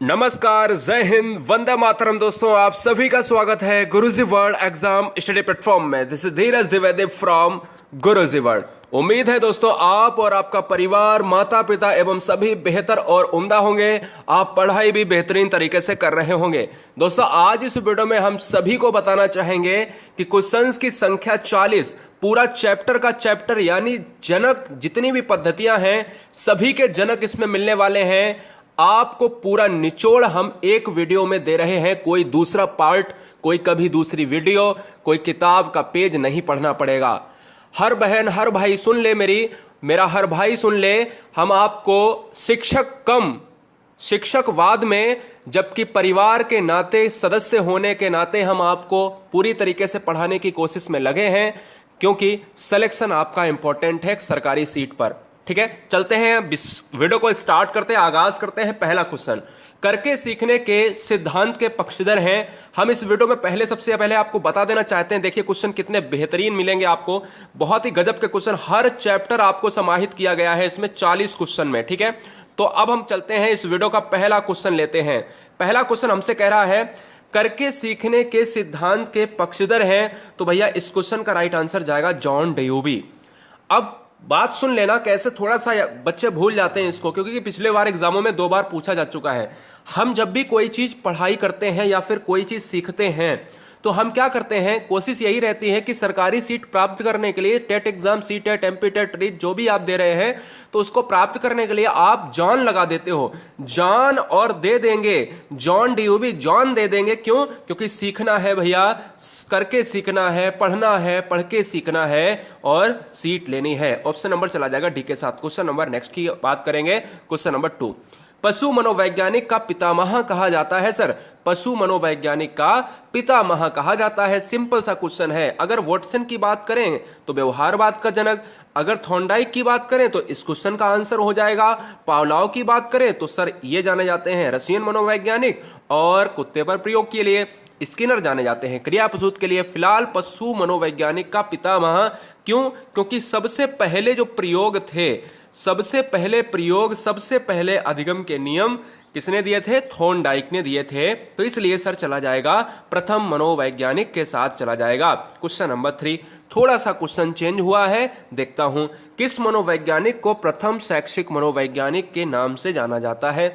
नमस्कार, जय हिंद, वंदे मातरम। दोस्तों, आप सभी का स्वागत है गुरुजी वर्ल्ड एग्जाम स्टडी प्लेटफॉर्म में। This is Dheeraj Dwivedi from Guruji world. उम्मीद है दोस्तों आप और आपका परिवार, माता पिता एवं सभी बेहतर और उम्दा होंगे। आप पढ़ाई भी बेहतरीन तरीके से कर रहे होंगे। दोस्तों, आज इस वीडियो में हम सभी को बताना चाहेंगे कि क्वेश्चंस की संख्या 40, पूरा चैप्टर का चैप्टर यानी जनक, जितनी भी पद्धतियां हैं सभी के जनक इसमें मिलने वाले हैं। आपको पूरा निचोड़ हम एक वीडियो में दे रहे हैं। कोई दूसरा पार्ट, कोई कभी दूसरी वीडियो, कोई किताब का पेज नहीं पढ़ना पड़ेगा। हर बहन हर भाई सुन ले, मेरा हर भाई सुन ले। हम आपको शिक्षकवाद में, जबकि परिवार के नाते, सदस्य होने के नाते हम आपको पूरी तरीके से पढ़ाने की कोशिश में लगे हैं, क्योंकि सिलेक्शन आपका इंपॉर्टेंट है सरकारी सीट पर। ठीक है, चलते हैं वीडियो को स्टार्ट करते हैं, आगाज करते हैं। पहला क्वेश्चन, करके सीखने के सिद्धांत के पक्षधर हैं। हम इस वीडियो में सबसे पहले आपको बता देना चाहते हैं, देखिए क्वेश्चन कितने बेहतरीन मिलेंगे आपको। बहुत ही गजब के क्वेश्चन, हर चैप्टर आपको समाहित किया गया है इसमें 40 क्वेश्चन में। ठीक है, तो अब हम चलते हैं इस वीडियो का पहला क्वेश्चन लेते हैं। पहला क्वेश्चन हमसे कह रहा है, करके सीखने के सिद्धांत के पक्षधर हैं। तो भैया इस क्वेश्चन का राइट आंसर जाएगा जॉन डेयूबी। अब बात सुन लेना, कैसे थोड़ा सा बच्चे भूल जाते हैं इसको, क्योंकि पिछले बार एग्जामों में 2 बार पूछा जा चुका है। हम जब भी कोई चीज पढ़ाई करते हैं या फिर कोई चीज सीखते हैं तो हम क्या करते हैं, कोशिश यही रहती है कि सरकारी सीट प्राप्त करने के लिए TET exam, C TET, MP TET, REET जो भी आप दे रहे हैं, तो उसको प्राप्त करने के लिए आप जॉन लगा देते हो। जॉन और दे देंगे, जॉन डीयूबी, जॉन दे देंगे। क्यों? क्योंकि सीखना है भैया, करके सीखना है, पढ़ना है, पढ़ के सीखना है और सीट लेनी है। ऑप्शन नंबर चला जाएगा डी के साथ। क्वेश्चन नंबर नेक्स्ट की बात करेंगे, क्वेश्चन नंबर 2। पशु मनोवैज्ञानिक का पितामह कहा जाता है। सर, पशु मनोवैज्ञानिक का पितामह कहा जाता है। सिंपल सा क्वेश्चन है। अगर वॉटसन की बात करें तो व्यवहारवाद का जनक, अगर थॉर्नडाइक की बात करें तो इस क्वेश्चन का आंसर हो जाएगा। पावलोव की बात करें तो सर ये जाने जाते हैं रशियन मनोवैज्ञानिक, और कुत्ते पर प्रयोग के लिए स्किनर जाने जाते हैं क्रिया प्रसूत के लिए। फिलहाल पशु मनोवैज्ञानिक का पितामह क्यों? क्योंकि सबसे पहले जो प्रयोग थे, सबसे पहले अधिगम के नियम किसने दिए थे? थॉर्नडाइक ने दिए थे। तो इसलिए सर चला जाएगा प्रथम मनोवैज्ञानिक के साथ चला जाएगा। क्वेश्चन नंबर 3, थोड़ा सा क्वेश्चन चेंज हुआ है, देखता हूं। किस मनोवैज्ञानिक को प्रथम शैक्षिक मनोवैज्ञानिक के नाम से जाना जाता है?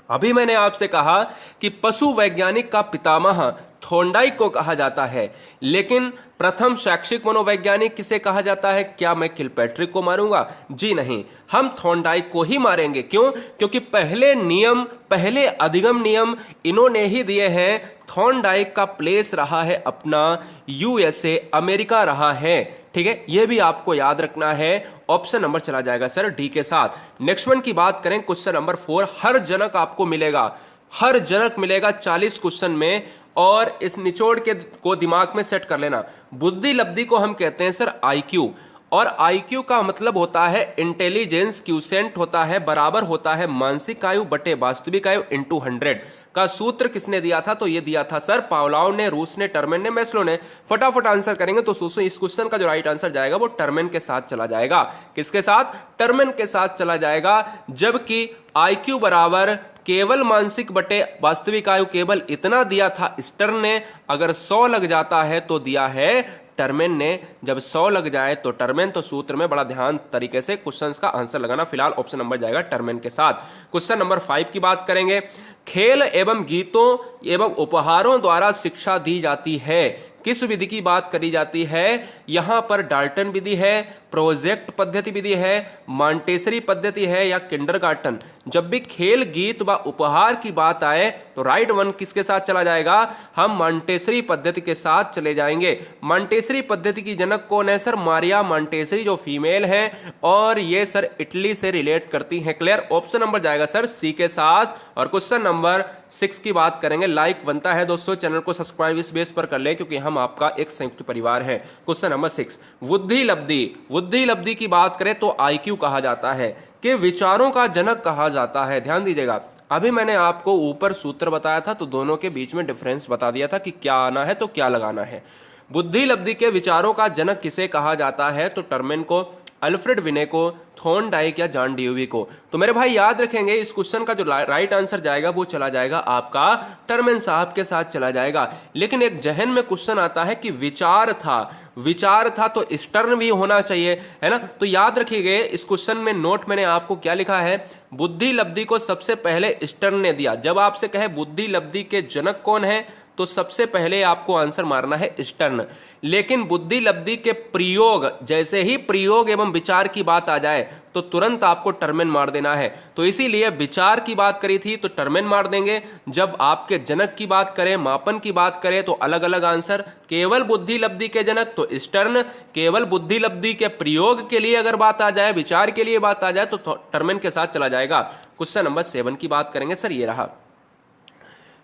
अभी मैंने आपसे कहा कि पशु वैज्ञानिक का पितामह थॉर्नडाइक को कहा जाता है, लेकिन प्रथम शैक्षिक मनोवैज्ञानिक किसे कहा जाता है? क्या मैं किलपैट्रिक को मारूंगा? जी नहीं, हम थॉर्नडाइक को ही मारेंगे। क्यों? क्योंकि पहले अधिगम नियम इन्होंने ही दिए हैं। थॉर्नडाइक का प्लेस रहा है अपना यूएसए, अमेरिका रहा है। ठीक है, यह भी आपको याद रखना है। ऑप्शन नंबर चला जाएगा सर डी के साथ। नेक्स्ट वन की बात करें, क्वेश्चन नंबर 4। हर जनक आपको मिलेगा, हर जनक मिलेगा 40 क्वेश्चन में, और इस निचोड़ के को दिमाग में सेट कर लेना। बुद्धि लब्धि को हम कहते हैं सर आईक्यू, और आईक्यू का मतलब होता है इंटेलिजेंस क्यूसेंट होता है, बराबर होता है मानसिक आयु बटे वास्तविक आयु इंटू 100 का सूत्र किसने दिया था? तो ये दिया था सर पावलोव ने, रूस ने, टर्मेन ने, मैस्लो ने। फटाफट आंसर करेंगे तो सोचो इस क्वेश्चन का जो राइट आंसर जाएगा वो टर्मेन के साथ चला जाएगा। किसके साथ? टर्मेन के साथ चला जाएगा। जबकि आईक्यू बराबर केवल मानसिक बटे वास्तविक आयु केवल इतना दिया था स्टर्न ने। अगर 100 लग जाता है तो दिया है टर्मेन ने। जब 100 लग जाए तो टर्मेन, तो सूत्र में बड़ा ध्यान तरीके से क्वेश्चंस का आंसर लगाना। फिलहाल ऑप्शन नंबर जाएगा टर्मेन के साथ। क्वेश्चन नंबर 5 की बात करेंगे। खेल एवं गीतों एवं उपहारों द्वारा शिक्षा दी जाती है। किस विधि की बात करी जाती है? यहां पर डाल्टन विधि है, प्रोजेक्ट पद्धति विधि है, मॉन्टेसरी पद्धति है या किंडरगार्टन। जब भी खेल, गीत व उपहार की बात आए तो राइट वन किसके साथ चला जाएगा? हम मॉन्टेसरी पद्धति के साथ चले जाएंगे। मॉन्टेसरी पद्धति की जनक कौन है सर? मारिया मॉन्टेसरी, जो फीमेल है, और ये सर इटली से रिलेट करती हैं। क्लियर? ऑप्शन नंबर जाएगा सर सी के साथ। और क्वेश्चन नंबर 6 की बात करेंगे। लाइक बनता है दोस्तों, चैनल को सब्सक्राइब इस बेस पर कर ले, क्योंकि हम आपका एक संयुक्त परिवार है। क्वेश्चन नंबर 6, बुद्धि लब्धि की बात करें तो आईक्यू कहा जाता है, कि विचारों का जनक कहा जाता है। ध्यान दीजिएगा, अभी मैंने आपको ऊपर सूत्र बताया था तो दोनों के बीच में डिफरेंस बता दिया था कि क्या आना है तो क्या लगाना है। बुद्धि लब्धि के विचारों का जनक किसे कहा जाता है? तो टर्मेन को। अल्फ्रेड विनेको, थॉर्नडाइक या जॉन डेवी को। तो मेरे भाई याद रखेंगे इस क्वेश्चन का जो राइट आंसर जाएगा वो चला जाएगा आपका टर्मेन साहब के साथ चला जाएगा। लेकिन एक जहन में क्वेश्चन आता है कि विचार था तो स्टर्न भी होना चाहिए, है ना। तो याद रखिए इस क्वेश्चन में नोट मैंने आपको क्या लिखा है, बुद्धि लब्धि को सबसे पहले स्टर्न ने दिया। जब आपसे कहे बुद्धि लब्धि के जनक कौन है तो सबसे पहले आपको आंसर मारना है स्टर्न। लेकिन बुद्धि लब्धि के प्रयोग, जैसे ही प्रयोग एवं विचार की बात आ जाए तो तुरंत आपको टर्मेन मार देना है। तो इसीलिए विचार की बात करी थी तो टर्मेन मार देंगे, जब आपके जनक की बात करें, मापन की बात करें तो अलग अलग आंसर। केवल बुद्धि लब्धि के जनक तो स्टर्न, केवल बुद्धि लब्धि के प्रयोग के लिए अगर बात आ जाए, विचार के लिए बात आ जाए तो टर्मेन के साथ चला जाएगा। क्वेश्चन नंबर 7 की बात करेंगे सर, ये रहा।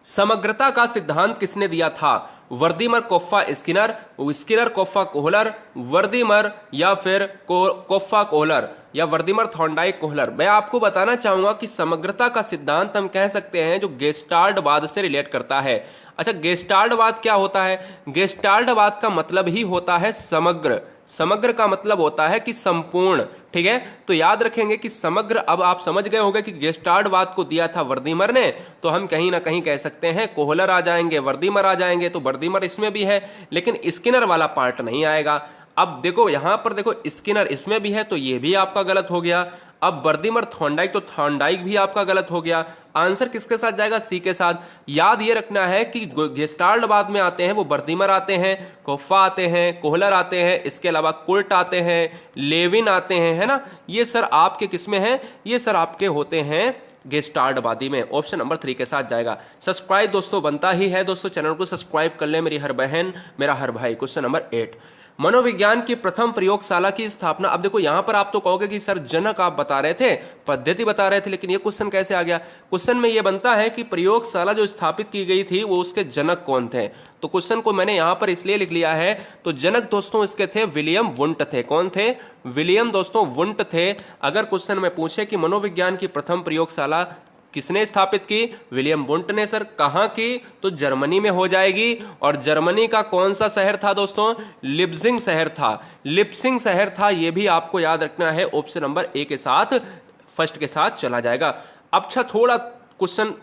समग्रता का सिद्धांत किसने दिया था? Wertheimer, Koffka, Skinner, Skinner, Koffka, Kohler, Wertheimer या फिर कोफ्फा, कोहलर या वर्दीमर, थॉर्नडाइक, कोहलर। मैं आपको बताना चाहूंगा कि समग्रता का सिद्धांत हम कह सकते हैं जो गेस्टाल्टवाद से रिलेट करता है। अच्छा, गेस्टाल्टवाद क्या होता है? गेस्टाल्टवाद का मतलब ही होता है समग्र। समग्र का मतलब होता है कि संपूर्ण, ठीक है। तो याद रखेंगे कि समग्र, अब आप समझ गए होंगे कि गेस्टाल्टवाद को दिया था वर्दीमर ने, तो हम कहीं ना कहीं कह सकते हैं कोहलर आ जाएंगे, वर्दीमर आ जाएंगे। तो वर्दीमर इसमें भी है लेकिन स्किनर वाला पार्ट नहीं आएगा। अब देखो यहां पर देखो स्किनर इसमें भी है तो ये भी आपका गलत हो गया। अब वर्दीमर, थॉर्नडाइक, तो थॉर्नडाइक भी आपका गलत हो गया। आंसर किसके साथ जाएगा? सी के साथ। याद ये रखना है कि गेस्टाल्टवाद में आते हैं वो वर्दीमर आते हैं, कोफ्फा आते हैं, कोहलर आते हैं, इसके अलावा कुर्ट आते हैं, लेविन आते हैं, है ना। ये सर आपके किसमें हैं? ये सर आपके होते हैं गेस्टाल्टवादी में। ऑप्शन नंबर 3 के साथ जाएगा। सब्सक्राइब दोस्तों बनता ही है दोस्तों, चैनल को सब्सक्राइब कर ले मेरी हर बहन, मेरा हर भाई। क्वेश्चन नंबर 8, मनोविज्ञान की प्रथम प्रयोगशाला की स्थापना। अब देखो यहां पर आप तो कहोगे कि सर जनक आप बता रहे थे, पद्धति बता रहे थे, लेकिन ये क्वेश्चन कैसे आ गया? क्वेश्चन में ये बनता है कि प्रयोगशाला जो स्थापित की गई थी वो उसके जनक कौन थे। तो क्वेश्चन को मैंने यहां पर इसलिए लिख लिया है, तो जनक दोस्तों इसके थे विलियम वुंट थे। कौन थे? विलियम दोस्तों वुंट थे। अगर क्वेश्चन में पूछे कि मनोविज्ञान की प्रथम प्रयोगशाला किसने स्थापित की? विलियम वुंट ने। सर कहां की? तो जर्मनी में हो जाएगी। और जर्मनी का कौन सा शहर था दोस्तों? लिप्सिंग शहर था। लिप्सिंग शहर था, यह भी आपको याद रखना है। ऑप्शन नंबर ए के साथ, फर्स्ट के साथ चला जाएगा। अब अच्छा थोड़ा क्वेश्चन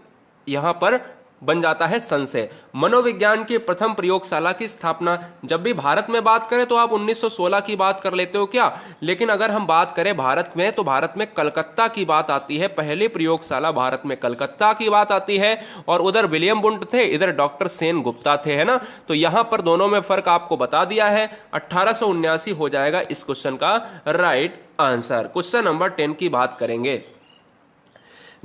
यहां पर बन जाता है संशय। मनोविज्ञान की प्रथम प्रयोगशाला की स्थापना, जब भी भारत में बात करें तो आप 1916 की बात कर लेते हो क्या, लेकिन अगर हम बात करें भारत में तो भारत में कलकत्ता की बात आती है। पहली प्रयोगशाला भारत में कलकत्ता की बात आती है। और उधर विलियम वुंट थे, इधर डॉक्टर सेन गुप्ता थे, है ना। तो यहां पर दोनों में फर्क आपको बता दिया है। 1879 हो जाएगा इस क्वेश्चन का राइट आंसर। क्वेश्चन नंबर 10 की बात करेंगे।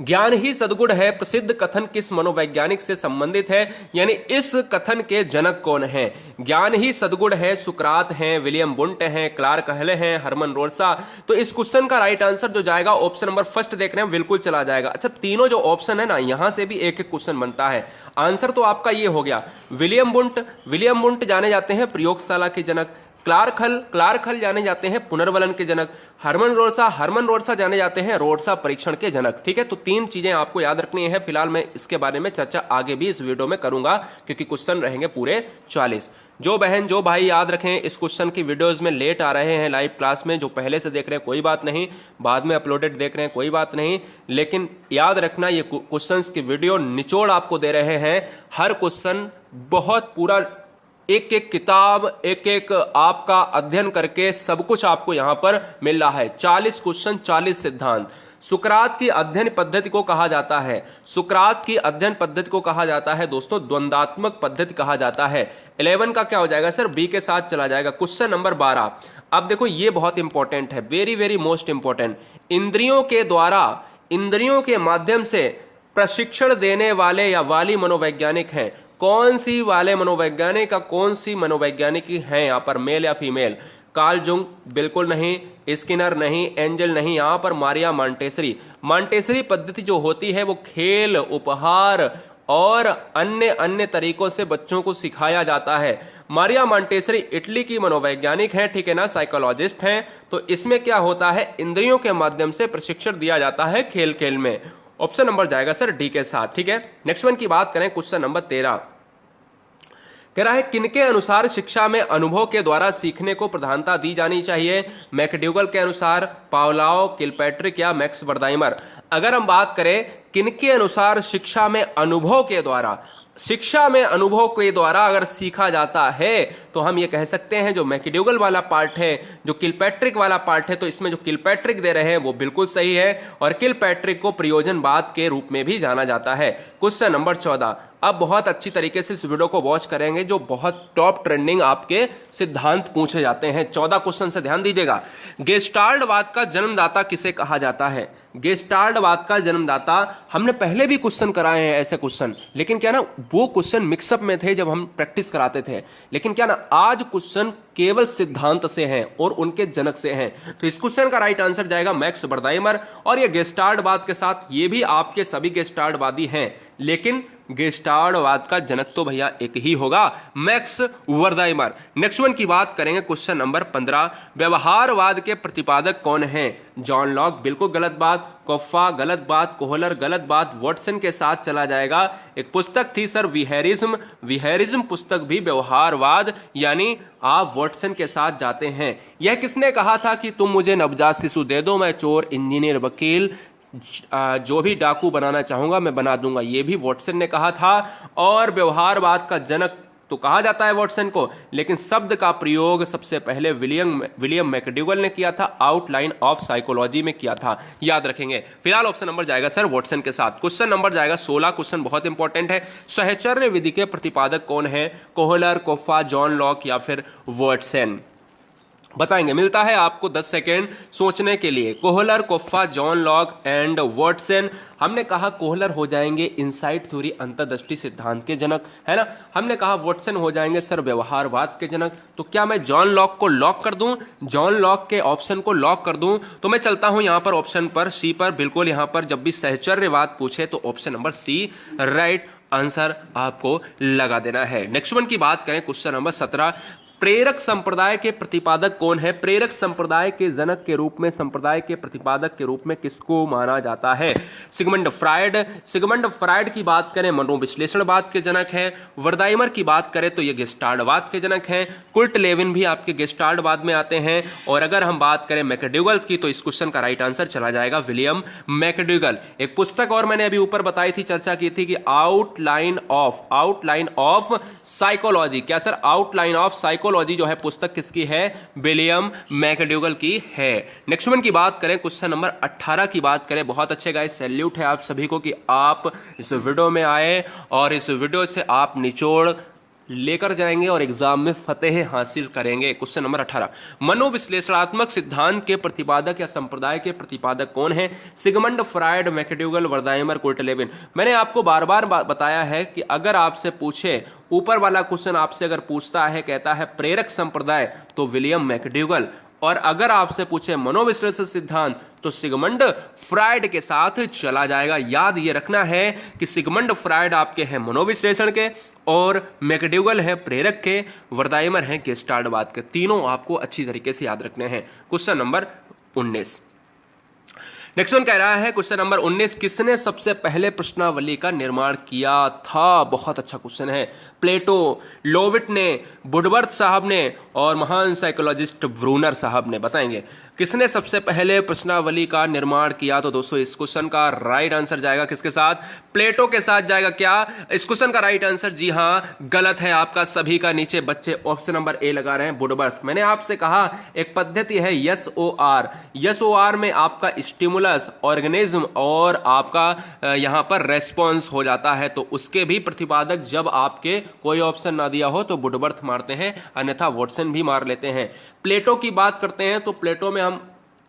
ज्ञान ही सद्गुण है प्रसिद्ध कथन किस मनोवैज्ञानिक से संबंधित है? यानी इस कथन के जनक कौन है? ज्ञान ही सद्गुण है, सुकरात हैं, विलियम वुंट हैं, क्लार्क हल हैं, हरमन रोल्सा। तो इस क्वेश्चन का राइट आंसर जो जाएगा ऑप्शन नंबर फर्स्ट देख रहे हैं, बिल्कुल चला जाएगा। अच्छा तीनों जो ऑप्शन है ना, यहां से भी एक एक क्वेश्चन बनता है। आंसर तो आपका ये हो गया विलियम वुंट। विलियम वुंट जाने जाते हैं प्रयोगशाला के जनक। क्लार्क हल जाने जाते हैं पुनर्वलन के जनक। हरमन रोल्सा जाने जाते हैं रोल्सा परीक्षण के जनक। ठीक है, तो 3 चीजें आपको याद रखनी है। फिलहाल मैं इसके बारे में चर्चा आगे भी इस वीडियो में करूंगा क्योंकि क्वेश्चन रहेंगे पूरे 40। जो बहन जो भाई याद रखें इस क्वेश्चन की वीडियोस में लेट आ रहे हैं लाइव क्लास में, जो पहले से देख रहे हैं कोई बात नहीं, बाद में अपलोडेड देख रहे हैं कोई बात नहीं, लेकिन याद रखना ये क्वेश्चंस की वीडियो निचोड़ आपको दे रहे हैं। हर क्वेश्चन बहुत पूरा एक एक किताब, एक एक आपका अध्ययन करके सब कुछ आपको यहां पर मिल रहा है। 40 क्वेश्चन, 40 सिद्धांत। सुकरात की अध्ययन पद्धति को कहा जाता है, सुकरात की अध्ययन पद्धति को कहा जाता है दोस्तों द्वंद्वात्मक पद्धति कहा जाता है। 11 का क्या हो जाएगा सर? बी के साथ चला जाएगा। Question number 12। अब देखो ये बहुत इंपॉर्टेंट है, वेरी वेरी मोस्ट इंपॉर्टेंट। इंद्रियों के द्वारा, इंद्रियों के माध्यम से प्रशिक्षण देने वाले या वाली मनोवैज्ञानिक हैं। कौन सी वाले मनोवैज्ञानिक का कौन सी मनोवैज्ञानिक है यहां पर, मेल या फीमेल? कार्ल जुंग बिल्कुल नहीं, स्किनर नहीं, एंजल नहीं, यहां पर मारिया मॉन्टेसरी। मॉन्टेसरी पद्धति जो होती है वो खेल, उपहार और अन्य तरीकों से बच्चों को सिखाया जाता है। मारिया मॉन्टेसरी इटली की मनोवैज्ञानिक हैं, ठीक है ना, साइकोलॉजिस्ट हैं। तो इसमें क्या होता है, इंद्रियों के माध्यम से प्रशिक्षण दिया जाता है खेल खेल में। ऑप्शन नंबर जाएगा सर डी के साथ। ठीक है, नेक्स्ट वन की बात करें, क्वेश्चन नंबर 13। कह रहा है किनके अनुसार शिक्षा में अनुभव के द्वारा सीखने को प्रधानता दी जानी चाहिए? मैकडूगल के अनुसार, पावलोव, किलपैट्रिक या मैक्स वर्दाइमर? अगर हम बात करें किनके अनुसार शिक्षा में अनुभव के द्वारा, शिक्षा में अनुभव के द्वारा अगर सीखा जाता है तो हम ये कह सकते हैं जो मैकडूगल वाला पार्ट है, जो किलपैट्रिक वाला पार्ट है, तो इसमें जो किलपैट्रिक दे रहे हैं वो बिल्कुल सही है और किलपैट्रिक को प्रयोजनवाद के रूप में भी जाना जाता है। Question number 14। अब बहुत अच्छी तरीके से इस वीडियो को वॉच करेंगे, जो बहुत टॉप ट्रेंडिंग आपके सिद्धांत पूछे जाते हैं। 14 क्वेश्चन से ध्यान दीजिएगा। गेस्टाल्टवाद का जन्मदाता किसे कहा जाता है? गेस्टाल्टवाद का जन्मदाता, हमने पहले भी क्वेश्चन कराए हैं ऐसे क्वेश्चन, लेकिन क्या ना वो क्वेश्चन मिक्सअप में थे जब हम प्रैक्टिस कराते थे, लेकिन क्या ना आज क्वेश्चन केवल सिद्धांत से हैं और उनके जनक से हैं। तो इस क्वेश्चन का राइट आंसर जाएगा मैक्स वर्दाइमर। और ये गेस्टाल्टवाद के साथ ये भी आपके सभी गेस्टाल्टवादी हैं, लेकिन गेस्टाल्टवाद का जनक तो भैया एक ही होगा, मैक्स वर्दाइमर। नेक्स्ट वन की बात करेंगे, क्वेश्चन नंबर 15। व्यवहारवाद के प्रतिपादक कौन हैं? जॉन लॉक बिल्कुल गलत बात, कोफ्फा गलत बात, कोहलर गलत बात, वॉटसन के साथ चला जाएगा। एक पुस्तक थी सर विहेरिज्म, विहेरिज्म पुस्तक भी व्यवहारवाद, यानी आप वॉटसन के साथ जाते हैं। यह किसने कहा था कि तुम मुझे नवजात शिशु दे दो, मैं चोर, इंजीनियर, वकील, जो भी डाकू बनाना चाहूंगा मैं बना दूंगा, ये भी वॉटसन ने कहा था। और व्यवहारवाद का जनक तो कहा जाता है वॉटसन को, लेकिन शब्द का प्रयोग सबसे पहले विलियम मैकडूगल ने किया था, आउटलाइन ऑफ साइकोलॉजी में किया था, याद रखेंगे। फिलहाल ऑप्शन नंबर जाएगा सर वॉटसन के साथ। क्वेश्चन नंबर जाएगा 16। क्वेश्चन बहुत इंपॉर्टेंट है। सहचर्य विधि के प्रतिपादक कौन है? कोहलर, कोफ्फा, जॉन लॉक या फिर वॉटसन? बताएंगे। मिलता है आपको 10 सेकेंड सोचने के लिए। Kohler, Koffka, John Locke and Watson. हमने कहा कोहलर हो जाएंगे इनसाइट थ्योरी, अंतर्दृष्टि सिद्धांत के जनक, है ना। हमने कहा वॉटसन हो जाएंगे सर व्यवहारवाद के जनक। तो क्या मैं जॉन लॉक को लॉक कर दूं, जॉन लॉक के ऑप्शन को लॉक कर दूं? तो मैं चलता हूं यहां पर ऑप्शन पर सी पर। बिल्कुल यहां पर जब भी सहचर्यवाद पूछे तो option number C right answer आपको लगा देना है। नेक्स्ट वन की बात करें, क्वेश्चन नंबर 17। प्रेरक संप्रदाय के प्रतिपादक कौन है? प्रेरक संप्रदाय के जनक के रूप में, संप्रदाय के प्रतिपादक के रूप में किसको माना जाता है? Sigmund Freud. सिगमंड फ्रायड की बात करें मनोविश्लेषणवाद के जनक है। वर्दाइमर की बात करें तो ये गेस्टाल्टवाद के जनक हैं। कुर्ट लेविन भी आपके गेस्टाल्टवाद में आते हैं। और अगर हम बात करें मैकडूगल की तो इस क्वेश्चन का राइट आंसर चला जाएगा विलियम मैकडूगल। एक पुस्तक और मैंने अभी ऊपर बताई थी, चर्चा की थी कि आउटलाइन ऑफ साइकोलॉजी। क्या सर? आउटलाइन ऑफ साइकोलॉजी जो है पुस्तक किसकी है? विलियम मैकडूगल की है। नेक्स्ट वन की बात करें, क्वेश्चन नंबर 18 की बात करें। बहुत अच्छे गाइस, सैल्यूट है आप सभी को कि आप इस वीडियो में आए और इस वीडियो से आप निचोड़ लेकर जाएंगे और एग्जाम में फतेह हासिल करेंगे। Question number 18। मनोविश्लेषणात्मक सिद्धांत के प्रतिपादक या संप्रदाय के प्रतिपादक कौन है? Sigmund Freud, McDougall, Wertheimer, Kurt Lewin. मैंने आपको बार बार बताया है कि अगर आपसे पूछे, ऊपर वाला क्वेश्चन आपसे अगर पूछता है, कहता है प्रेरक संप्रदाय, तो विलियम मैकडूगल। और अगर आपसे पूछे मनोविश्लेषण सिद्धांत तो सिगमंड फ्रायड के साथ चला जाएगा। याद ये रखना है कि सिगमंड फ्रायड आपके हैं मनोविश्लेषण के और मैकडूगल है प्रेरक के, वर्दाइमर है गेस्टाल्टवाद के। तीनों आपको अच्छी तरीके से याद रखने हैं। Question number 19। नेक्स्ट वन कह रहा है, क्वेश्चन नंबर 19। किसने सबसे पहले प्रश्नावली का निर्माण किया था? बहुत अच्छा क्वेश्चन है। प्लेटो, लोविट ने, वुडवर्थ साहब ने और महान साइकोलॉजिस्ट ब्रूनर साहब ने। बताएंगे किसने सबसे पहले प्रश्नावली का निर्माण किया? तो दोस्तों इस क्वेश्चन का राइट आंसर जाएगा किसके साथ? प्लेटो के साथ जाएगा। क्या इस क्वेश्चन का राइट आंसर? जी हां, गलत है आपका सभी का। नीचे बच्चे ऑप्शन नंबर ए लगा रहे हैं, वुडवर्थ। मैंने आपसे कहा एक पद्धति है SOR। SOR में आपका स्टिमुलस, ऑर्गेनिज्म और आपका यहां पर रेस्पॉन्स हो जाता है। तो उसके भी प्रतिपादक जब आपके कोई ऑप्शन ना दिया हो तो वुडवर्थ मारते हैं, अन्यथा वॉटसन भी मार लेते हैं। प्लेटो की बात करते हैं तो प्लेटो में हम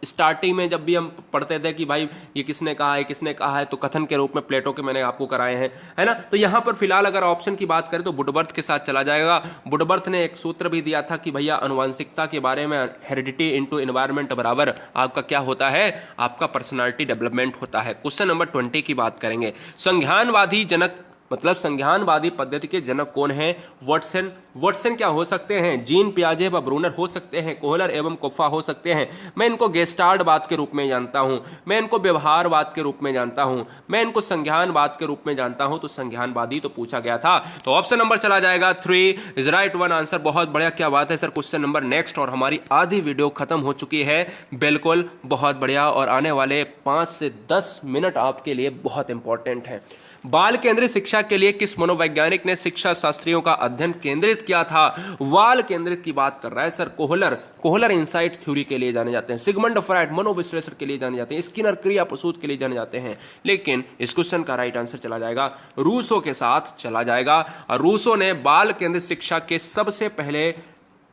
स्टार्टिंग में जब भी हम पढ़ते थे कि भाई ये किसने कहा है, किसने कहा है, तो कथन के रूप में प्लेटो के मैंने आपको कराए हैं, है ना। तो यहां पर फिलहाल अगर ऑप्शन की बात करें तो वुडवर्थ के साथ चला जाएगा। वुडवर्थ ने एक सूत्र भी दिया था कि भैया अनुवांशिकता के बारे में, हेरिडिटी इनटू एनवायरनमेंट बराबर आपका क्या होता है? आपका पर्सनालिटी डेवलपमेंट होता है। क्वेश्चन नंबर 20 की बात करेंगे। संज्ञानवादी जनक मतलब संज्ञानवादी पद्धति के जनक कौन है? वाटसन। वाटसन क्या हो सकते हैं? जीन पियाजे व ब्रूनर हो सकते हैं, कोहलर एवं कोफा हो सकते हैं। मैं इनको गेस्टार्डवाद के रूप में जानता हूं, मैं इनको व्यवहारवाद के रूप में जानता हूं, मैं इनको संज्ञानवाद के रूप में जानता हूं। तो संज्ञानवादी तो पूछा गया था, तो ऑप्शन नंबर चला जाएगा 3 इज राइट वन आंसर। बहुत बढ़िया, क्या बात है सर। क्वेश्चन नंबर नेक्स्ट, और हमारी आधी वीडियो खत्म हो चुकी है। बिल्कुल, बहुत बढ़िया। और आने वाले 5 से 10 मिनट आपके लिए बहुत इंपॉर्टेंट है। बाल केंद्रित शिक्षा के लिए किस मनोवैज्ञानिक ने शिक्षा शास्त्रियों का अध्ययन केंद्रित किया था? बाल केंद्रित की बात कर रहा है sir Kohler. Kohler insight theory के लिए जाने जाते हैं, सिगमंड फ्रायड मनोविश्लेषण के लिए जाने जाते हैं, स्किनर क्रिया प्रसूत के लिए जाने जाते हैं। लेकिन इस क्वेश्चन का राइट आंसर चला जाएगा रूसो के साथ चला जाएगा। और रूसो ने बाल केंद्रित शिक्षा के सबसे पहले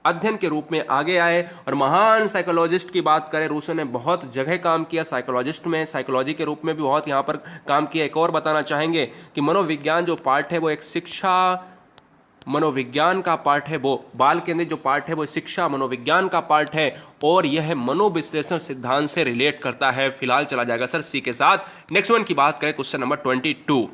अध्ययन के रूप में आगे आए। और महान साइकोलॉजिस्ट की बात करें, रूसो ने बहुत जगह काम किया साइकोलॉजिस्ट में, साइकोलॉजी के रूप में भी बहुत यहाँ पर काम किया। एक और बताना चाहेंगे कि मनोविज्ञान जो पार्ट है वो एक शिक्षा मनोविज्ञान का पार्ट है, वो बाल केंद्रित जो पार्ट है वो शिक्षा मनोविज्ञान का पार्ट है, और यह मनोविश्लेषण सिद्धांत से रिलेट करता है। फिलहाल चला जाएगा सर सी के साथ। नेक्स्ट वन की बात करें, क्वेश्चन नंबर 22,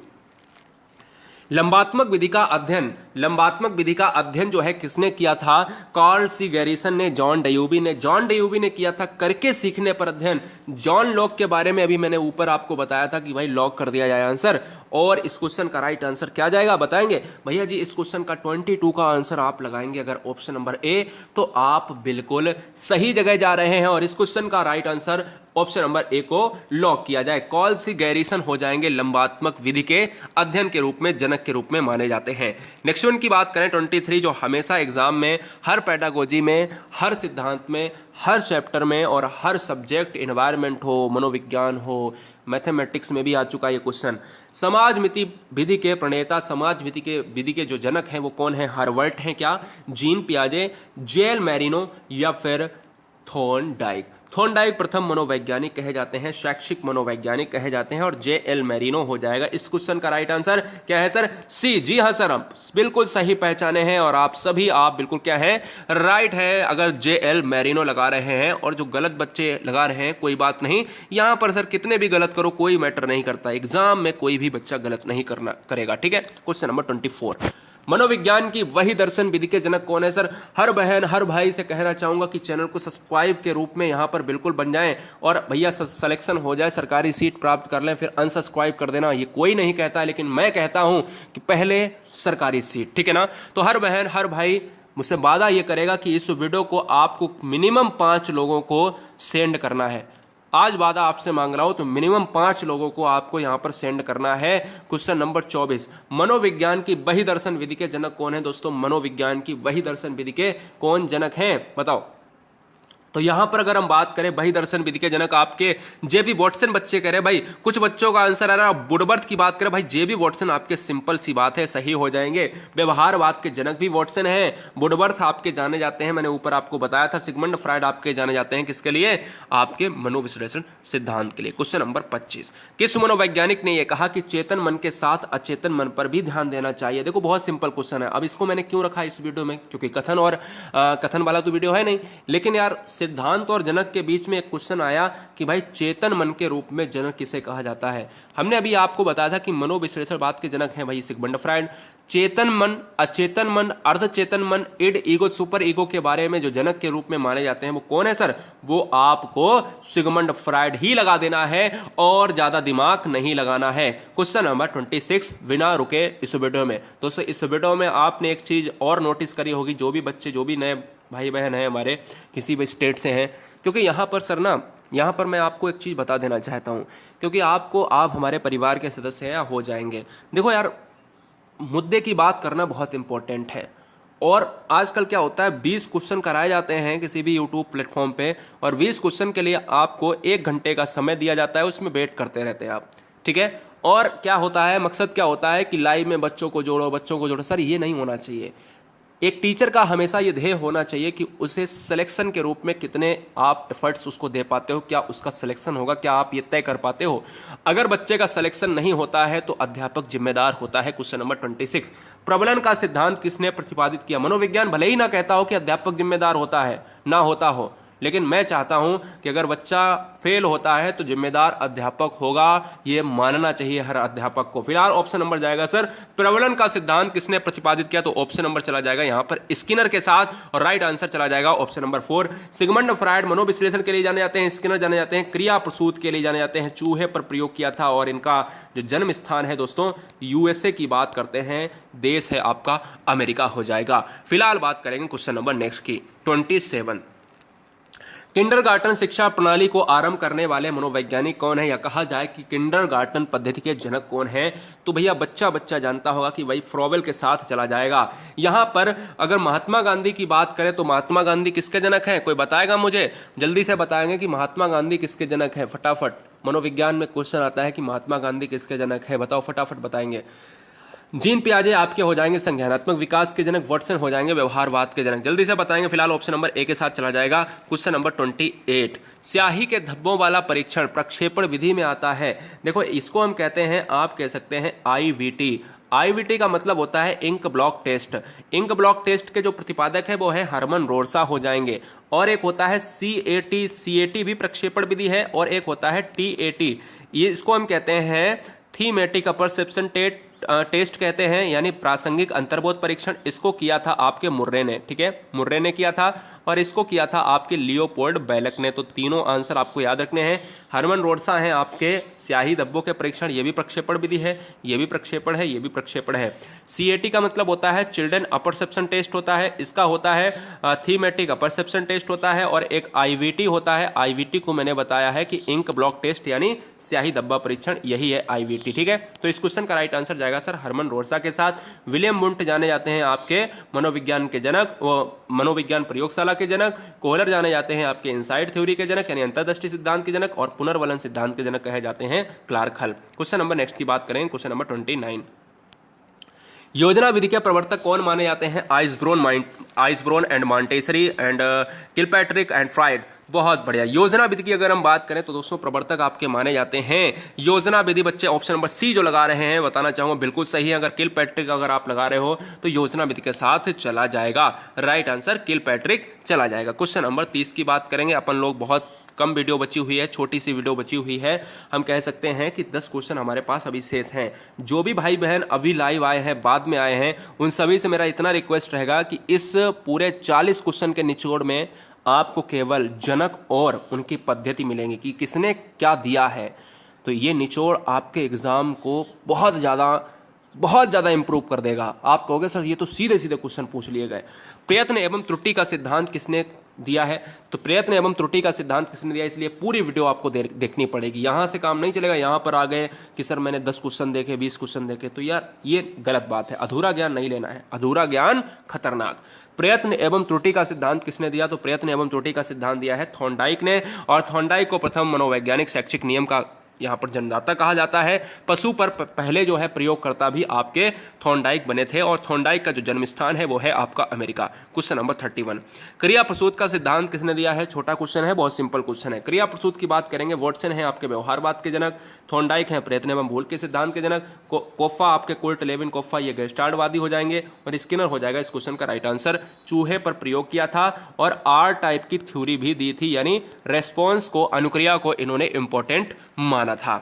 लंबात्मक विधि का अध्ययन। लंबात्मक विधि का अध्ययन जो है किसने किया था? कार्ल सी गैरिसन ने, जॉन डयूबी ने। जॉन डयूबी ने किया था करके सीखने पर अध्ययन। जॉन लॉक के बारे में अभी मैंने ऊपर आपको बताया था कि भाई लॉक कर दिया जाए आंसर। और इस क्वेश्चन का राइट आंसर क्या जाएगा बताएंगे भैया जी? इस क्वेश्चन का 22 का आंसर आप लगाएंगे अगर ऑप्शन नंबर ए, तो आप बिल्कुल सही जगह जा रहे हैं। और इस क्वेश्चन का right answer option number A को लॉक किया जाए। कार्ल सी गैरिसन हो जाएंगे लंबात्मक विधि के अध्ययन के रूप में, जनक के रूप में माने जाते हैं। नेक्स्ट वन की बात करें 23, जो हमेशा एग्जाम में, हर पेडागोजी में, हर सिद्धांत में, हर चैप्टर में और हर सब्जेक्ट, एनवायरमेंट हो, मनोविज्ञान हो, मैथमेटिक्स में भी आ चुका ये क्वेश्चन। समाजमिति विधि के प्रणेता, समाज विधि के जो जनक हैं वो कौन है? हार्वर्ट हैं क्या? जीन पियाजे, जेएल मैरिनो या फिर थॉर्नडाइक? थॉर्नडाइक प्रथम मनोवैज्ञानिक कहे जाते हैं, शैक्षिक मनोवैज्ञानिक कहे जाते हैं, और जेएल मैरिनो हो जाएगा। इस क्वेश्चन का राइट आंसर क्या है सर? सी। जी हाँ सर, हम बिल्कुल सही पहचाने हैं। और आप सभी बिल्कुल क्या है? राइट है। अगर जेएल मैरिनो लगा रहे हैं, और जो गलत बच्चे लगा रहे हैं कोई बात नहीं, यहां पर सर कितने भी गलत करो कोई मैटर नहीं करता, एग्जाम में कोई भी बच्चा गलत नहीं करेगा। ठीक है। क्वेश्चन नंबर 24, मनोविज्ञान की वही दर्शन विधि के जनक कौन है सर? हर बहन हर भाई से कहना चाहूंगा कि चैनल को सब्सक्राइब के रूप में यहां पर बिल्कुल बन जाएं, और भैया सिलेक्शन हो जाए, सरकारी सीट प्राप्त कर लें, फिर अनसब्सक्राइब कर देना। ये कोई नहीं कहता है, लेकिन मैं कहता हूं कि पहले सरकारी सीट, ठीक है ना? तो हर बहन हर भाई मुझसे वादा ये करेगा कि इस वीडियो को आपको मिनिमम 5 लोगों को सेंड करना है। आज वादा आपसे मांग रहा हूं, तो मिनिमम 5 लोगों को आपको यहां पर सेंड करना है। क्वेश्चन नंबर 24, मनोविज्ञान की वही दर्शन विधि के जनक कौन है दोस्तों? मनोविज्ञान की वही दर्शन विधि के कौन जनक हैं बताओ? तो यहां पर अगर हम बात करें वही दर्शन विधि के जनक, आपके जेबी वाटसन बच्चे कह रहे भाई, कुछ बच्चों का आंसर आ रहा है वुडवर्थ की बात करें भाई, जेबी वाटसन आपके सिंपल सी बात है सही हो जाएंगे। व्यवहारवाद के जनक भी वाटसन हैं, वुडवर्थ आपके जाने जाते हैं, मैंने ऊपर आपको बताया था। सिगमंड फ्रायड आपके जाने जाते हैं किसके लिए? आपके मनोविश्लेषण सिद्धांत के लिए। क्वेश्चन नंबर 25, किस मनोवैज्ञानिक ने यह कहा कि चेतन मन के साथ अचेतन मन पर भी ध्यान देना चाहिए? देखो बहुत सिंपल क्वेश्चन है। अब इसको मैंने क्यों रखा इस वीडियो में? क्योंकि कथन और कथन वाला तो वीडियो है नहीं, लेकिन यार सिद्धांत और जनक के बीच में एक क्वेश्चन आया कि भाई चेतन मन के रूप में जनक किसे कहा जाता है? हमने अभी आपको बताया था कि मनोविश्लेषणवाद के जनक हैं भाई सिगमंड फ्रायड। चेतन मन, अचेतन मन, अर्धचेतन मन, इड, ईगो, सुपर ईगो के बारे में जो जनक के रूप में माने जाते हैं वो कौन है सर? वो आपको सिगमंड फ्रायड ही लगा देना है और ज्यादा दिमाग नहीं लगाना है। क्वेश्चन नंबर 26, बिना रुके इस वीडियो में। दोस्तों इस वीडियो में आपने एक चीज और नोटिस करी होगी, जो भी बच्चे, जो भी नए भाई बहन हैं हमारे, किसी भी स्टेट से हैं, क्योंकि यहाँ पर सर ना, यहाँ पर मैं आपको एक चीज़ बता देना चाहता हूँ, क्योंकि आप हमारे परिवार के सदस्य हैं, हो जाएंगे। देखो यार, मुद्दे की बात करना बहुत इंपॉर्टेंट है। और आजकल क्या होता है, 20 क्वेश्चन कराए जाते हैं किसी भी यूट्यूब प्लेटफॉर्म पे, और 20 क्वेश्चन के लिए आपको 1 घंटे का समय दिया जाता है, उसमें वेट करते रहते हैं आप, ठीक है? और क्या होता है, मकसद क्या होता है कि लाइव में बच्चों को जोड़ो। सर ये नहीं होना चाहिए। एक टीचर का हमेशा ये ध्येय होना चाहिए कि उसे सिलेक्शन के रूप में कितने आप एफर्ट्स उसको दे पाते हो, क्या उसका सिलेक्शन होगा, क्या आप ये तय कर पाते हो। अगर बच्चे का सिलेक्शन नहीं होता है तो अध्यापक जिम्मेदार होता है। क्वेश्चन नंबर 26, प्रबलन का सिद्धांत किसने प्रतिपादित किया? मनोविज्ञान भले ही ना कहता हो कि अध्यापक जिम्मेदार होता है, ना होता हो, लेकिन मैं चाहता हूं कि अगर बच्चा फेल होता है तो जिम्मेदार अध्यापक होगा, यह मानना चाहिए हर अध्यापक को। फिलहाल ऑप्शन नंबर जाएगा सर प्रबलन का सिद्धांत किसने प्रतिपादित किया, तो ऑप्शन नंबर चला जाएगा यहां पर स्किनर के साथ, और राइट आंसर चला जाएगा ऑप्शन नंबर 4 सिगमंड फ्रायड। मनोविश्लेषण के लिए जाने जाते हैं, स्किनर जाने जाते हैं क्रिया प्रसूत के लिए जाने जाते हैं, चूहे पर प्रयोग किया था, और इनका जो जन्म स्थान है दोस्तों यूएसए की बात करते हैं, देश है आपका अमेरिका हो जाएगा। फिलहाल बात करेंगे क्वेश्चन नंबर नेक्स्ट की 27। किंडरगार्टन शिक्षा प्रणाली को आरंभ करने वाले मनोवैज्ञानिक कौन है, या कहा जाए कि किंडरगार्टन पद्धति के जनक कौन है, तो भैया बच्चा जानता होगा कि वही फ्रॉवेल के साथ चला जाएगा। यहां पर अगर महात्मा गांधी की बात करें तो महात्मा गांधी किसके जनक हैं, कोई बताएगा मुझे, जल्दी से बताएंगे कि महात्मा गांधी किसके जनक हैं, फटाफट। मनोविज्ञान में क्वेश्चन आता है कि महात्मा गांधी किसके जनक है, बताओ फटाफट बताएंगे। जीन पियाजे आपके हो जाएंगे संज्ञानात्मक विकास के जनक, वाटसन हो जाएंगे व्यवहारवाद के जनक, जल्दी से बताएंगे। फिलहाल ऑप्शन नंबर ए के साथ चला जाएगा क्वेश्चन नंबर 28। स्याही के धब्बों वाला परीक्षण प्रक्षेपण विधि में आता है, देखो इसको हम कहते हैं, आप कह सकते हैं आईवीटी। आईवीटी का मतलब होता है ink blot test. Ink blot test के जो प्रतिपादक है वो है हरमन रोरसा हो जाएंगे, और एक होता है सीएटी, सीएटी भी प्रक्षेपण विधि है, और एक होता है टीएटी, ये इसको हम कहते हैं थीमेटिक परसेप्शन टेस्ट कहते हैं, यानी प्रासंगिक अंतर्बोध परीक्षण। इसको किया था आपके मुर्रे ने, ठीक है, मुर्रे ने किया था, और इसको किया था आपके लियोपोल्ड बेलक ने। तो तीनों आंसर आपको याद रखने हैं। हरमन रोरसा हैं आपके स्याही धब्बों के परीक्षण, ये भी प्रक्षेपण विधि है, ये भी प्रक्षेपण है, ये भी प्रक्षेपण है। सीएटी का मतलब होता है चिल्ड्रन अपरसेप्शन टेस्ट होता है, इसका होता है थीमेटिक अपरसेप्शन टेस्ट होता है, और एक आईवीटी होता है। आईवीटी को मैंने बताया है कि इंक ब्लॉक टेस्ट यानी स्याही धब्बा परीक्षण, यही है आईवीटी, ठीक है। तो इस क्वेश्चन का राइट आंसर जाएगा सर हरमन रोरसा के साथ। विलियम वुंट जाने जाते हैं आपके मनोविज्ञान के जनक, मनोविज्ञान प्रयोगशाला के जनक। कोहलर जाने जाते हैं आपके इनसाइड थ्योरी के जनक यानी अंतर्दृष्टि सिद्धांत के जनक, और पुनर्वलन सिद्धांत के जनक कहे जाते हैं क्लार्क हल। क्वेश्चन नंबर नेक्स्ट की बात करें, क्वेश्चन नंबर 29। योजना विधि के प्रवर्तक कौन माने जाते हैं, आइसब्रोन and Montessori and Kilpatrick and Freud. बहुत बढ़िया। योजना विधि की अगर हम बात करें तो दोस्तों प्रवर्तक आपके माने जाते हैं योजना विधि, बच्चे ऑप्शन नंबर सी जो लगा रहे हैं बताना चाहूंगा बिल्कुल सही है। अगर किलपैट्रिक अगर आप लगा रहे हो तो योजना विधि के साथ चला जाएगा, राइट आंसर किलपैट्रिक चला जाएगा। क्वेश्चन नंबर 30 की बात करेंगे अपन लोग, बहुत कम वीडियो बची हुई है, छोटी सी वीडियो बची हुई है। हम कह सकते हैं कि 10 क्वेश्चन हमारे पास अभी शेष हैं। जो भी भाई बहन अभी लाइव आए हैं, बाद में आए हैं, उन सभी से मेरा इतना रिक्वेस्ट रहेगा कि इस पूरे 40 क्वेश्चन के निचोड़ में आपको केवल जनक और उनकी पद्धति मिलेंगी कि किसने क्या दिया है। तो ये निचोड़ आपके एग्जाम को बहुत ज़्यादा इंप्रूव कर देगा। आप कहोगे सर ये तो सीधे सीधे क्वेश्चन पूछ लिए गए। प्रयत्न एवं त्रुटि का सिद्धांत किसने दिया है, तो प्रयत्न एवं त्रुटि का सिद्धांत किसने दिया, इसलिए पूरी वीडियो आपको देखनी पड़ेगी। यहां से काम नहीं चलेगा, यहां पर आ गए कि सर मैंने 10 क्वेश्चन देखे, 20 क्वेश्चन देखे, तो यार ये गलत बात है। अधूरा ज्ञान नहीं लेना है, अधूरा ज्ञान खतरनाक। प्रयत्न एवं त्रुटि का सिद्धांत किसने दिया, तो प्रयत्न एवं त्रुटि का सिद्धांत दिया है थॉर्नडाइक ने, और थॉर्नडाइक को प्रथम मनोवैज्ञानिक शैक्षिक नियम का यहाँ पर जन्मदाता कहा जाता है। पशु पर पहले जो है प्रयोगकर्ता भी आपके थॉर्नडाइक बने थे, और थॉर्नडाइक का जो जन्म स्थान है वो है आपका अमेरिका। Question number 31। क्रिया प्रसूत का सिद्धांत किसने दिया है, छोटा क्वेश्चन है, बहुत सिंपल क्वेश्चन है। क्रिया प्रसूत की बात करेंगे, वाटसन है आपके व्यवहारवाद के जनक, थॉर्नडाइक है प्रयत्न एवं भूल के सिद्धांत के जनक, कोफ्फा आपके कुर्ट लेविन कोफ्फा ये गेस्टाल्टवादी हो जाएंगे, और स्किनर हो जाएगा इस क्वेश्चन का राइट आंसर। चूहे पर प्रयोग किया था और आर टाइप की थ्योरी भी दी थी, यानी रेस्पॉन्स को, अनुक्रिया को इन्होंने इंपॉर्टेंट माना था।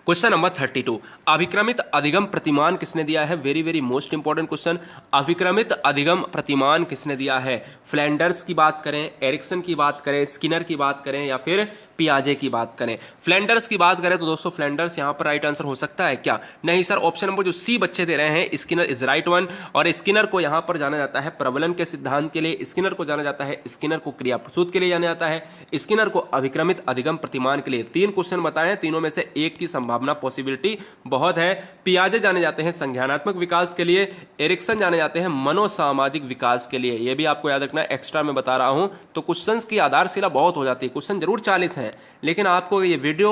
Question number 32। अभिक्रमित अधिगम प्रतिमान किसने दिया है, very very most important question. अभिक्रमित अधिगम प्रतिमान किसने दिया है, फ्लैंडर्स की बात करें, एरिक्सन की बात करें, स्किनर की बात करें, या फिर पियाजे की बात करें। फ्लैंडर्स की बात करें तो दोस्तों फ्लैंडर्स यहां पर राइट आंसर हो सकता है क्या, नहीं सर। ऑप्शन नंबर जो सी बच्चे दे रहे हैं स्किनर इज राइट वन, और स्किनर को यहां पर जाना जाता है प्रबलन के सिद्धांत के लिए, स्किनर को जाना जाता है, स्किनर को क्रिया प्रसूत के लिए जाना जाता है, स्किनर को अभिक्रमित अधिगम प्रतिमान के लिए। 3 क्वेश्चन बताए, तीनों में से एक की संभावना पॉसिबिलिटी बहुत है। पियाजे जाने जाते हैं संज्ञानात्मक विकास के लिए, एरिक्सन जाने जाते हैं मनोसामाजिक विकास के लिए। यह भी आपको याद रखना, एक्स्ट्रा में बता रहा हूं तो क्वेश्चंस की आधारशिला बहुत हो जाती है। क्वेश्चन जरूर 40 हैं, लेकिन आपको ये वीडियो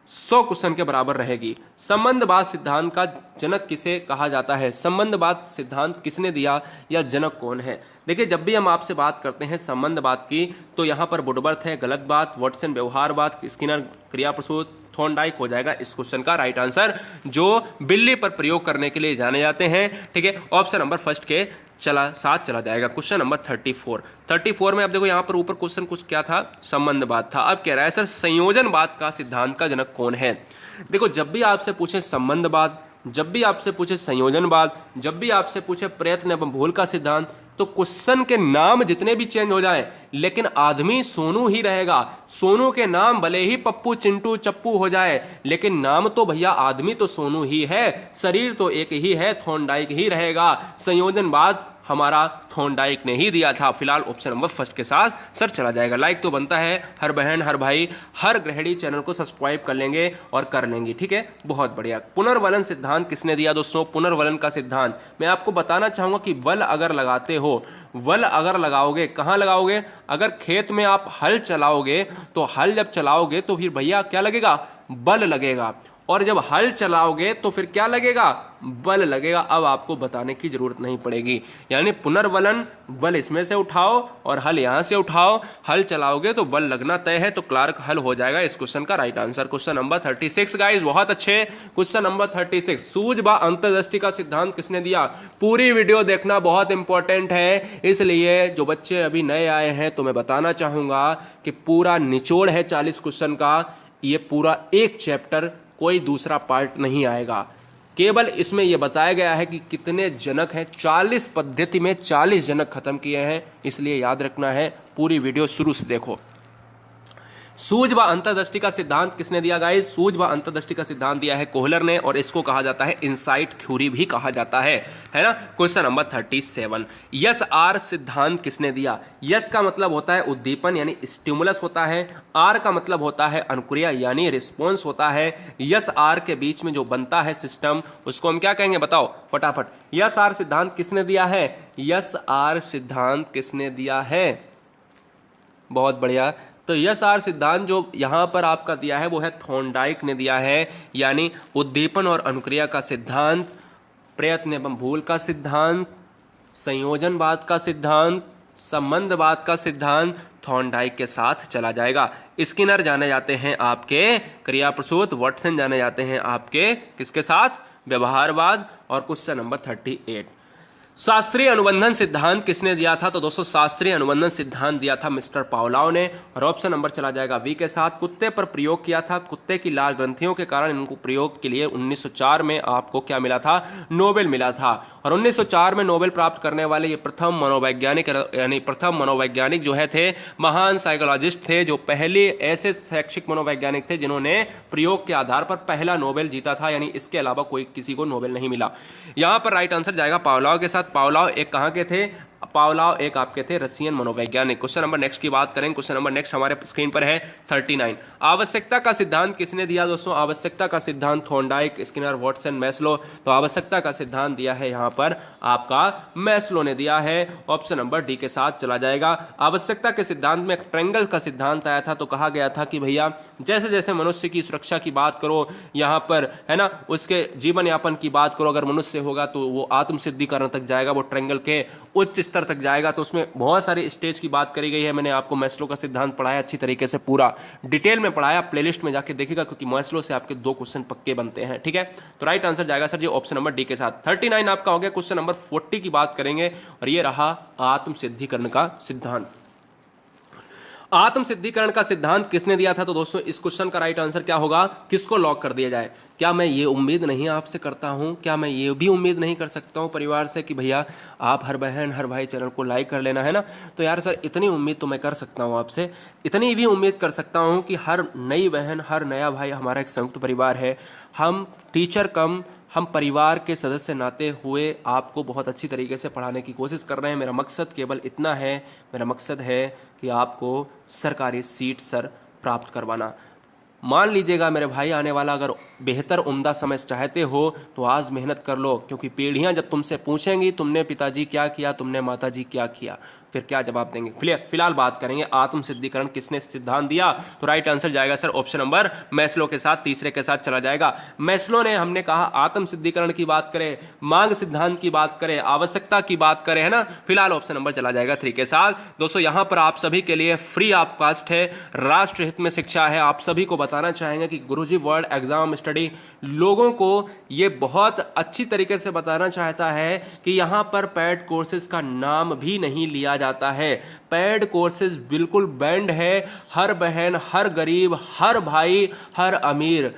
100 क्वेश्चन के बराबर रहेगी। संबंधवाद सिद्धांत का जनक किसे कहा जाता है, संबंधवाद सिद्धांत किसने दिया या जनक कौन है। देखिए जब भी हम आपसे बात करते हैं संबंधवाद की तो यहां पर वुडवर्थ है गलत बात, वाटसन व्यवहारवाद, स्किनर क्रिया प्रसूत, थॉर्नडाइक हो जाएगा इस क्वेश्चन का राइट आंसर, जो बिल्ली पर प्रयोग करने के लिए जाने जाते हैं। ठीक है, ऑप्शन नंबर फर्स्ट के साथ चला जाएगा। क्वेश्चन नंबर 34 में अब देखो यहाँ पर ऊपर क्वेश्चन कुछ क्या था, संबंधवाद था। अब कह रहा है सर संयोजनवाद का सिद्धांत का जनक कौन है। देखो जब भी आपसे पूछे संबंधवाद, जब भी आपसे पूछे संयोजनवाद, जब भी आपसे पूछे प्रयत्न एवं भूल का सिद्धांत, तो क्वेश्चन के नाम जितने भी चेंज हो जाए लेकिन आदमी सोनू ही रहेगा। सोनू के नाम भले ही पप्पू चिंटू चप्पू हो जाए लेकिन नाम तो भैया आदमी तो सोनू ही है, शरीर तो एक ही है, थॉर्नडाइक ही रहेगा। संयोजनवाद हमारा थॉर्नडाइक ने ही दिया था। फिलहाल ऑप्शन नंबर फर्स्ट के साथ सर चला जाएगा। लाइक तो बनता है, हर बहन हर भाई हर गृहिणी चैनल को सब्सक्राइब कर लेंगे और कर लेंगे, ठीक है, बहुत बढ़िया। पुनर्वलन सिद्धांत किसने दिया दोस्तों। पुनर्वलन का सिद्धांत मैं आपको बताना चाहूंगा कि वल अगर लगाते हो, वल अगर लगाओगे कहाँ लगाओगे, अगर खेत में आप हल चलाओगे तो हल जब चलाओगे तो फिर भैया क्या लगेगा, बल लगेगा, और जब हल चलाओगे तो फिर क्या लगेगा, बल लगेगा। अब आपको बताने की जरूरत नहीं पड़ेगी, यानी पुनर्वलन बल इसमें से उठाओ और हल यहां से उठाओ, हल चलाओगे तो बल लगना तय है, तो क्लार्क हल हो जाएगा इस क्वेश्चन का right answer. Question number 36 guys, बहुत अच्छे। क्वेश्चन नंबर 36, सूझ व अंतर्दृष्टि का सिद्धांत किसने दिया। पूरी वीडियो देखना बहुत इंपॉर्टेंट है, इसलिए जो बच्चे अभी नए आए हैं तो मैं बताना चाहूंगा कि पूरा निचोड़ है 40 क्वेश्चन का, ये पूरा एक चैप्टर, कोई दूसरा पार्ट नहीं आएगा। केवल इसमें यह बताया गया है कि कितने जनक हैं, 40 पद्धति में 40 जनक खत्म किए हैं, इसलिए याद रखना है, पूरी वीडियो शुरू से देखो। सूझ व अंतर्दृष्टि का सिद्धांत किसने दिया गाइस। सूझ व अंतर्दृष्टि का सिद्धांत दिया है कोहलर ने, और इसको कहा जाता है इनसाइट थ्योरी भी कहा जाता है ना। क्वेश्चन नंबर 37, यस आर सिद्धांत किसने दिया। यस का मतलब होता है उद्दीपन यानी स्टिमुलस होता है, आर का मतलब होता है अनुक्रिया यानी रिस्पॉन्स होता है। यस आर के बीच में जो बनता है सिस्टम उसको हम क्या कहेंगे, बताओ फटाफट। यस आर सिद्धांत किसने दिया है, यस आर सिद्धांत किसने दिया है, बहुत बढ़िया। तो यस आर सिद्धांत जो यहां पर आपका दिया है वो है थॉर्नडाइक ने दिया है, यानी उद्दीपन और अनुक्रिया का सिद्धांत, प्रयत्न एवं भूल का सिद्धांत, संयोजनवाद का सिद्धांत, संबंधवाद का सिद्धांत थॉर्नडाइक के साथ चला जाएगा। स्किनर जाने जाते हैं आपके क्रियाप्रसूत, वाटसन जाने जाते हैं आपके किसके साथ, व्यवहारवाद। और क्वेश्चन नंबर 38, शास्त्रीय अनुबंधन सिद्धांत किसने दिया था। तो दोस्तों शास्त्रीय अनुबंधन सिद्धांत दिया था मिस्टर पावलोव ने, और ऑप्शन नंबर चला जाएगा वी के साथ। कुत्ते पर प्रयोग किया था, कुत्ते की लाल ग्रंथियों के कारण इनको प्रयोग के लिए 1904 में आपको क्या मिला था, नोबेल मिला था। और 1904 में नोबेल प्राप्त करने वाले ये प्रथम मनोवैज्ञानिक, यानी प्रथम मनोवैज्ञानिक जो है थे, महान साइकोलॉजिस्ट थे, जो पहले ऐसे शैक्षिक मनोवैज्ञानिक थे जिन्होंने प्रयोग के आधार पर पहला नोबेल जीता था, यानी इसके अलावा कोई किसी को नोबेल नहीं मिला। यहां पर राइट आंसर जाएगा पावलोव के साथ। पावलोव एक कहां के थे, पावलोव एक आपके थे रशियन मनोवैज्ञानिक। क्वेश्चन नंबर नेक्स्ट की बात करें, क्वेश्चन नंबर नेक्स्ट हमारे स्क्रीन पर है 39, आवश्यकता का सिद्धांत किसने दिया दोस्तों। आवश्यकता का सिद्धांत थॉर्नडाइक, स्किनर, वाटसन, मैस्लो। तो आवश्यकता का सिद्धांत दिया है यहां पर आपका मैस्लो ने दिया है। ऑप्शन नंबर डी के साथ चला जाएगा। आवश्यकता के सिद्धांत में ट्रायंगल का सिद्धांत आया था, तो कहा गया था कि भैया जैसे जैसे मनुष्य की सुरक्षा की बात करो यहां पर, है ना, उसके जीवन यापन की बात करो, अगर मनुष्य होगा तो वो आत्म सिद्धिकरण तक जाएगा, वो ट्रायंगल के उच्च स्तर तक जाएगा। तो उसमें बहुत सारे स्टेज की बात करी गई है। मैंने आपको मैस्लो का सिद्धांत पढ़ाया अच्छी तरीके से, पूरा डिटेल में पढ़ाया, प्लेलिस्ट में जाके देखिएगा, क्योंकि मैस्लो से आपके 2 क्वेश्चन पक्के बनते हैं, ठीक है। तो राइट आंसर जाएगा सर जी ऑप्शन नंबर डी के साथ। 39 आपका हो गया। क्वेश्चन नंबर 40 की बात करेंगे, और ये रहा आत्म सिद्धिकरण का सिद्धांत। आत्म सिद्धिकरण का सिद्धांत किसने दिया था। तो दोस्तों इस क्वेश्चन का राइट आंसर क्या होगा, किसको लॉक कर दिया जाए। क्या मैं ये उम्मीद नहीं आपसे करता हूं, क्या मैं ये भी उम्मीद नहीं कर सकता हूं परिवार से कि भैया आप हर बहन हर भाई चैनल को लाइक कर लेना, है ना। तो यार सर इतनी उम्मीद तो मैं कर सकता हूं आपसे, इतनी भी उम्मीद कर सकता हूं कि हर नई बहन हर नया भाई हमारा एक संयुक्त परिवार है। हम टीचर कम हम परिवार के सदस्य नाते हुए आपको बहुत अच्छी तरीके से पढ़ाने की कोशिश कर रहे हैं। मेरा मकसद केवल इतना है, मेरा मकसद है कि आपको सरकारी सीट सर प्राप्त करवाना। मान लीजिएगा मेरे भाई, आने वाला अगर बेहतर उम्दा समय चाहते हो तो आज मेहनत कर लो, क्योंकि पीढ़ियां जब तुमसे पूछेंगी तुमने पिताजी क्या किया, तुमने माताजी क्या किया, फिर क्या जवाब देंगे। फिलहाल बात करेंगे आत्म सिद्धिकरण किसने सिद्धांत दिया। तो राइट आंसर जाएगा सर ऑप्शन नंबर मैस्लो के साथ, तीसरे के साथ चला जाएगा। मैस्लो ने, हमने कहा आत्म सिद्धिकरण की बात करें, मांग सिद्धांत की बात करें, आवश्यकता की बात करें, है ना। फिलहाल ऑप्शन नंबर चला जाएगा 3 के साथ। दोस्तों यहां पर आप सभी के लिए फ्री ऑफ कॉस्ट है, राष्ट्र हित में शिक्षा है। आप सभी को बताना चाहेंगे कि गुरुजी वर्ल्ड एग्जाम स्टडी लोगों को ये बहुत अच्छी तरीके से बताना चाहता है कि यहाँ पर पेड कोर्सेज का नाम भी नहीं लिया जाता है। पेड कोर्सेज बिल्कुल बैंड है। हर बहन, हर गरीब, हर भाई, हर अमीर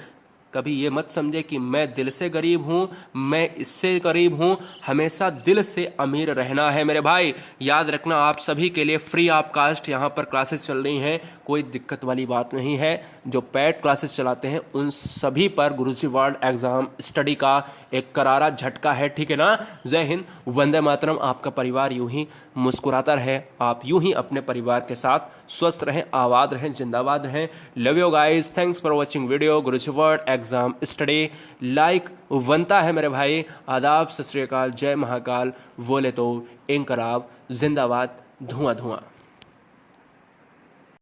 कभी ये मत समझे कि मैं दिल से गरीब हूं, मैं इससे गरीब हूं। हमेशा दिल से अमीर रहना है मेरे भाई। याद रखना, आप सभी के लिए फ्री ऑफ कास्ट यहाँ पर क्लासेस चल रही हैं, कोई दिक्कत वाली बात नहीं है। जो पेड क्लासेस चलाते हैं उन सभी पर गुरुजी वर्ल्ड एग्जाम स्टडी का एक करारा झटका है, ठीक है ना। जय हिंद, वंदे मातरम। आपका परिवार यूं ही मुस्कुराता रहे, आप यूं ही अपने परिवार के साथ स्वस्थ रहें, आबाद रहें, जिंदाबाद रहें। Love you guys, thanks for watching video. Guruji world exam study like बनता है मेरे भाई। आदाब, सत श्री अकाल, जय महाकाल, बोले तो इनकलाब जिंदाबाद, धुआं धुआं।